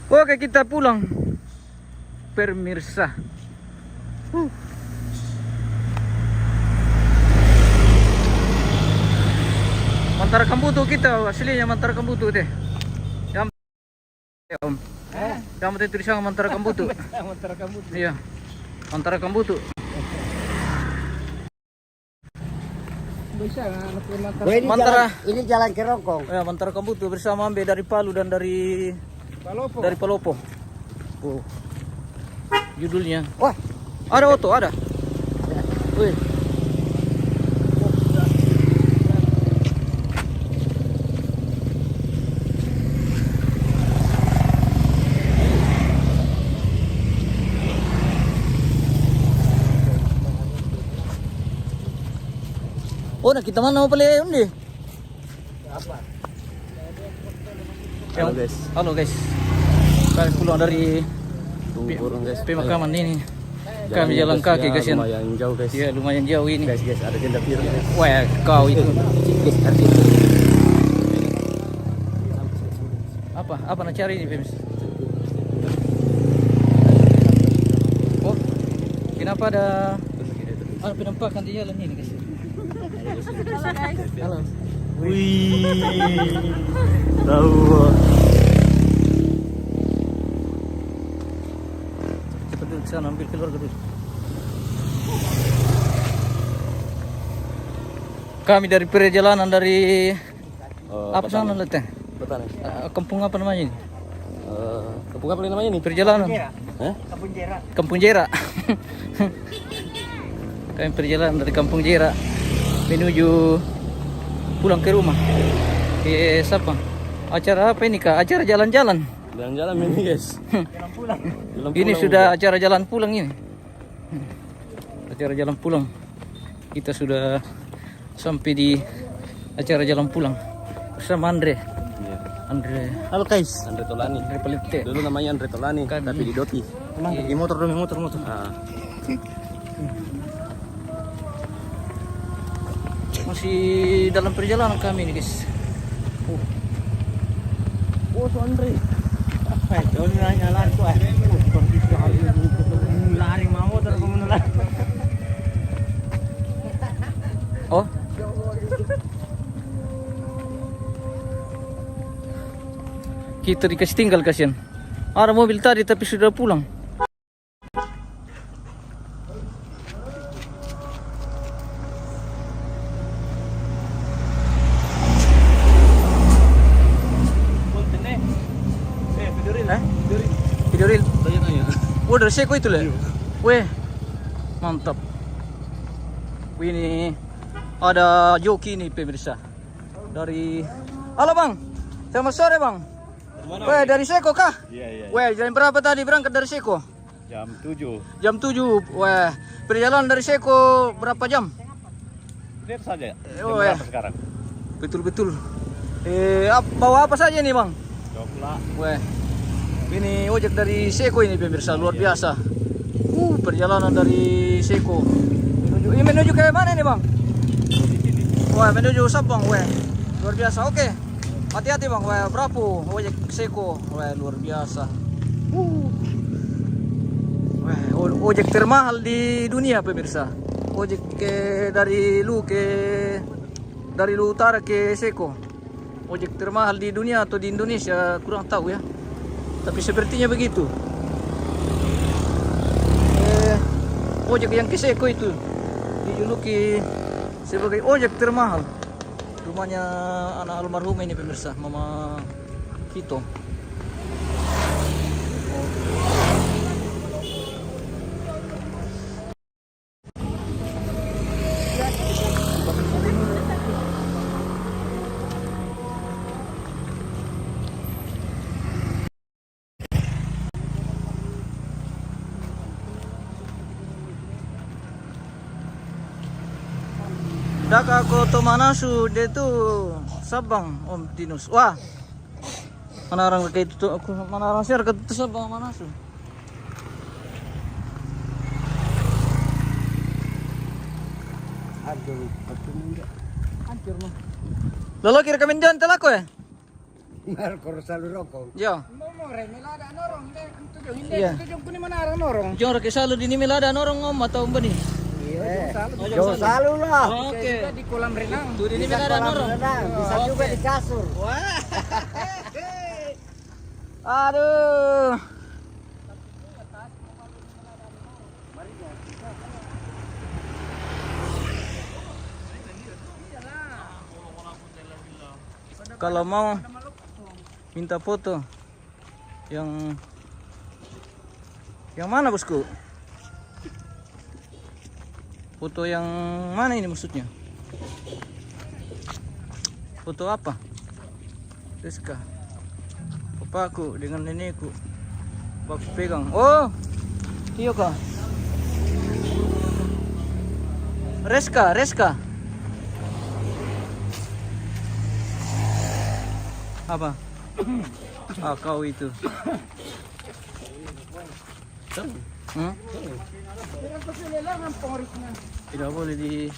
Oke, kita pulang. Pemirsa. Mantara Kambutu kita, aslinya Mantara Kambutu teh. Yang Om. Yang penting tulisan Mantara Kambutu. Mantara Kambutu. Iya. Mantara Kambutu. Bisa Mantara. Ini jalan Kerongkong. Ya, Mantara Kambutu bersama Ambe dari Palu dan dari Palopo. Palopo. Oh. Judulnya. Wah, Ada Oto, ada. Wih. Oh, nah kita mana mau pilih undi? apa? Halo guys. Halo guys. Kami pulang dari Burung guys. pemakaman ini. Kami jalan kaki guys. Lumayan jauh guys. Iya, lumayan jauh ini. Guys, ada janda biru guys. Wah, kau itu. Guys, ada itu. Apa nak cari ini, Pemis? Oh, kenapa ada penampakan di jalan ini, guys? Halo guys. Halo. Wih. Tahu. Cepat dulu ke sana, ambil keluar dulu. Kami dari perjalanan dari apa sana leteh? Petani. Kampung apa namanya ini? Kampung apa namanya nih? Perjalanan. Hah? Kampung Jera. Kampung Jera. Kami perjalanan dari Kampung Jera menuju pulang ke rumah. Siapa? Acara apa ini, Kak? Acara jalan-jalan. Jalan-jalan ini guys. Jalan pulang. Ini sudah acara jalan pulang ini. Acara jalan pulang. Kita sudah sampai di acara jalan pulang bersama Andre. Iya. Andre Halo guys. Andre Tolani. Andre Pelite. Dulu namanya Andre Tolani, tapi di Doti. Di motor dulu, motor. Ah. Masih dalam perjalanan kami nih, guys. Oh, so Andre. Jangan nanya aku. Lari mau terus lari. Oh. Kita dikasih tinggal, kasihan. Ada mobil tadi tapi sudah pulang. Video reel. Oh, dari Seko itu lah. Weh, mantap. Wih, ini ada joki nih pemirsa. Dari, halo bang, selamat sore bang. Weh, dari Seko kah? Iya. Weh, jam berapa tadi berangkat dari Seko? Jam 7. Jam 7. Weh, perjalanan dari Seko berapa jam? Lihat saja. Oh ya, Sekarang? betul. Bawa apa saja nih bang? Coklat. Weh, ini ojek dari Seko ini pemirsa, luar biasa. Perjalanan dari Seko. Menuju ke mana nih bang? Wah, menuju Sabang, weh. Luar biasa, oke. Hati-hati bang, weh, berapa ojek Seko, weh, luar biasa. Weh, ojek termahal di dunia pemirsa. Ojek dari lu utara ke Seko. Ojek termahal di dunia atau di Indonesia kurang tahu ya. Tapi sepertinya begitu. Ojek yang ke Seko itu dijuluki sebagai ojek termahal. Rumahnya anak almarhum ini pemirsa, Mama Kito. Daka Koto Manasu dia tu Sabang Om Tinus. Wah. Mana orang kayak itu aku mana orang share ke Sabang Manasu. Aduh, enggak. Hancur mah. Lalu kira kami jangan telako ya? Marco selalu rokok. Yo. Nomore melada norong tujuh Iya. tujuh kuning mana norong. Jong ra kesalo di Milada norong om atau bani. Jauh selalu lah. Oke. Di kolam renang. Tuh di Milada norong. Bisa juga di kasur. Wah. Aduh. Kalau mau minta foto yang mana bosku? Foto yang mana ini maksudnya? Foto apa? Rizka, papaku dengan nenekku, bapak pegang. Oh, iya kah? Reska. Apa? Ah, kau itu. Hmm? Tidak boleh di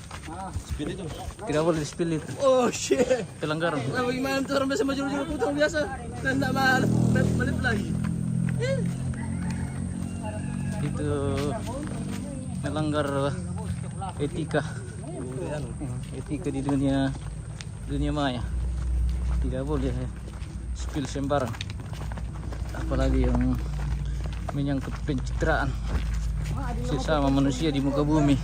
spill itu. Tidak boleh di spill itu. Oh shit. Pelanggaran. Nah, bagaimana tuh orang biasa maju-maju putong biasa dan tidak balik lagi. Itu melanggar etika. Etika di dunia maya. Tidak boleh spill sembarang. Apalagi yang menyangkut pencitraan sesama manusia di muka bumi.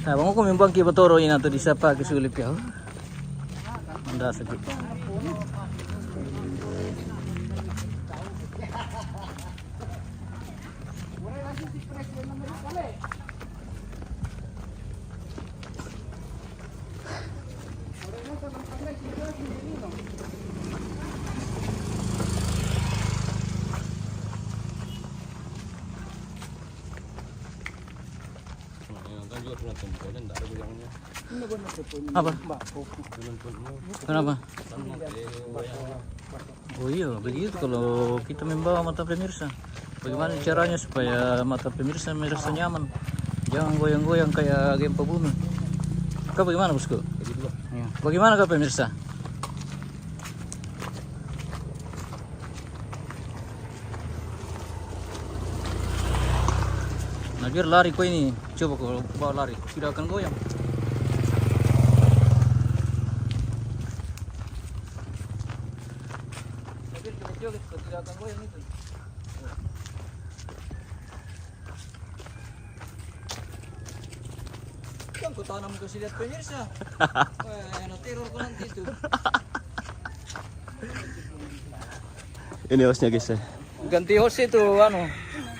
Nah, bang ko membang ki batoro ina to di sapa ke sulip ya. Anda sakit. Apa? Kenapa? Oh iya, begitu kalau kita membawa mata pemirsa. Bagaimana caranya supaya mata pemirsa merasa nyaman? Jangan goyang-goyang kayak gempa bumi. Kau bagaimana bosku? Ya. Bagaimana kau pemirsa? Nah biar lari kau ini, coba kau bawa lari, tidak akan goyang. Tidak akan goyang itu. Kan kau tanam ke sini pemirsa. Enak teror kau nanti itu. Ini hostnya guys ya. Ganti host itu anu.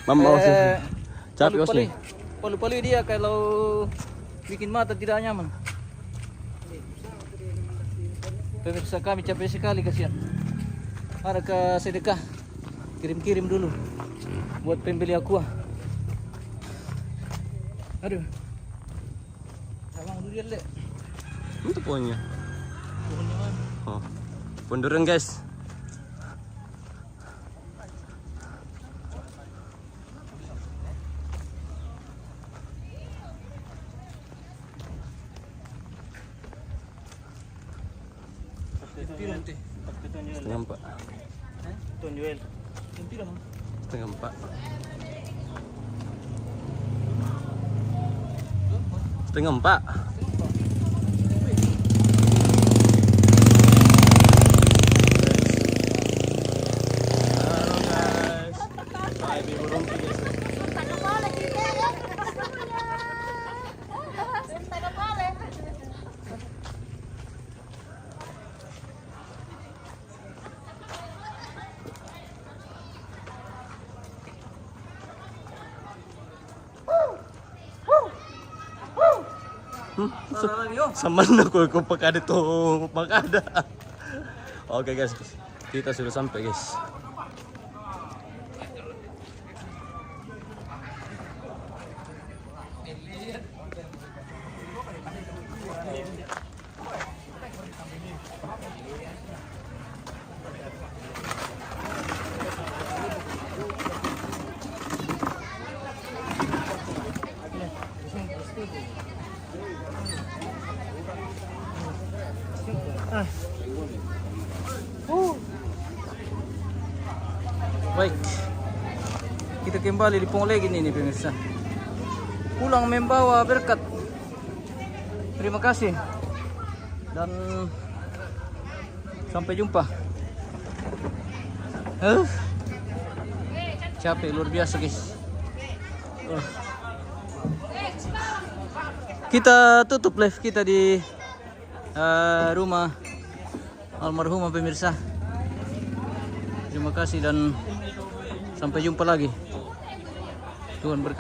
Mama hostnya. Capek hostnya. Palu-palu dia kalau bikin mata tidak nyaman. Pemirsa kami capek sekali kasihan. Ada ke sedekah, kirim-kirim dulu buat pembeli aqua. Aduh, salah dulu dia lek. Itu pohonnya. Pohonnya mana? Oh, pohon durian guys. Setengah empat. Tunjuel. Setengah empat. Setengah empat. Halo guys. Hai Ibu Rompi guys. Sama aku pakada tuh pakada. Oke guys, kita sudah sampai guys. Baik, kita kembali di Ponglegin ini pemirsa. Pulang membawa berkat. Terima kasih dan sampai jumpa. Capek luar biasa guys. Kita tutup live kita di rumah almarhumah pemirsa. Terima kasih dan sampai jumpa lagi. Tuhan berkati.